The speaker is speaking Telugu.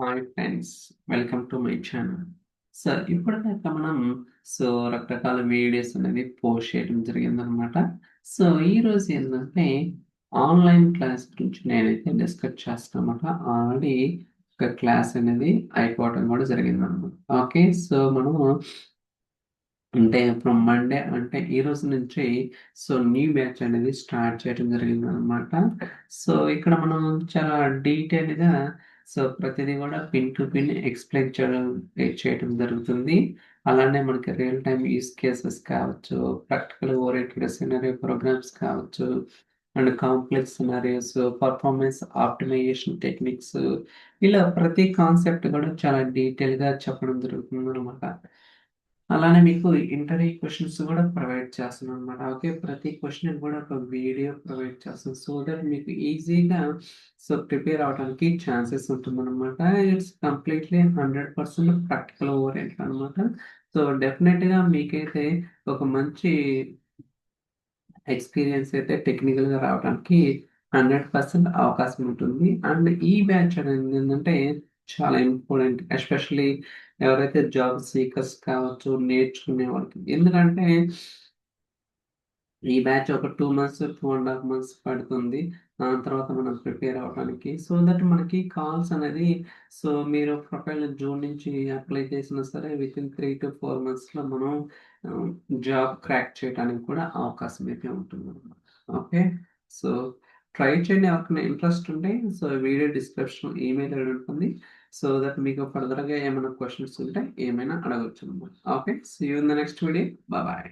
Hi friends, welcome to my channel. So ఇప్పటిదాకా మనం రకరకాల వీడియోస్ అనేది పోస్ట్ చేయడం జరిగిందనమాట. సో ఈరోజు ఏంటంటే ఆన్లైన్ క్లాస్ గురించి నేనైతే డిస్కస్ చేస్తానమాట. ఆల్రెడీ ఒక క్లాస్ అనేది అయిపోవటం కూడా జరిగిందనమాట. ఓకే, సో మనము అంటే ఫ్రమ్ మండే అంటే ఈ రోజు నుంచి న్యూ బ్యాచ్ అనేది స్టార్ట్ చేయడం జరిగిందనమాట. సో ఇక్కడ మనం చాలా డీటెయిల్గా ప్రతిదీ కూడా పిన్ టు పిన్ ఎక్స్ప్లెయిన్ చేయడం జరుగుతుంది. అలానే మనకి రియల్ టైమ్ యూస్ కేసెస్ కావచ్చు, ప్రాక్టికల్ ఓరియంటెడ్ సినారియో ప్రోగ్రామ్స్ కావచ్చు, and complex scenarios, performance optimization techniques, ఇలా ప్రతి కాన్సెప్ట్ కూడా చాలా డీటెయిల్గా చెప్పడం జరుగుతుంది అనమాట. అలానే మీకు ఇంటర్వ్యూ క్వశ్చన్స్ కూడా ప్రొవైడ్ చేస్తున్నాం అనమాట. ఓకే, ప్రతి క్వశ్చన్ కూడా ఒక వీడియో ప్రొవైడ్ చేస్తాం సో దట్ మీకు ఈజీగా ప్రిపేర్ అవడానికి ఛాన్సెస్ ఉంటుందన్నమాట. ఇట్స్ కంప్లీట్లీ 100% ప్రాక్టికల్ ఓరియంటెడ్ అనమాట. సో డెఫినెట్గా మీకైతే ఒక మంచి ఎక్స్పీరియన్స్ అయితే టెక్నికల్గా రావడానికి 100% అవకాశం ఉంటుంది. అండ్ ఈ బ్యాచ్ అనేది ఏంటంటే చాలా ఇంపార్టెంట్, ఎస్పెషల్లీ ఎవరైతే జాబ్ సీకర్స్ కావచ్చు, నేర్చుకునే వాళ్ళకి. ఎందుకంటే ఈ బ్యాచ్ ఒక 2 మంత్స్, 2.5 మంత్స్ పడుతుంది. దాని తర్వాత మనం ప్రిపేర్ అవ్వడానికి సో దట్ మనకి కాల్స్ అనేది మీరు ప్రొఫైల్ జూన్ నుంచి అప్లై చేసినా సరే విత్ ఇన్ 3 to 4 monthస్లో మనం జాబ్ క్రాక్ చేయడానికి కూడా అవకాశం అయితే ఉంటుంది అనమాట. ఓకే, సో ట్రై చేయండి. ఎవరికైనా ఇంట్రెస్ట్ ఉంటే వీడియో డిస్క్రిప్షన్ ఈమెయిల్ ఐడి ఉంటుంది సో దట్ మీకు ఫర్దర్గా ఏమైనా క్వశ్చన్స్ ఉంటే ఏమైనా అడగచ్చు అనమాట. Okay, see you in the next video. Bye.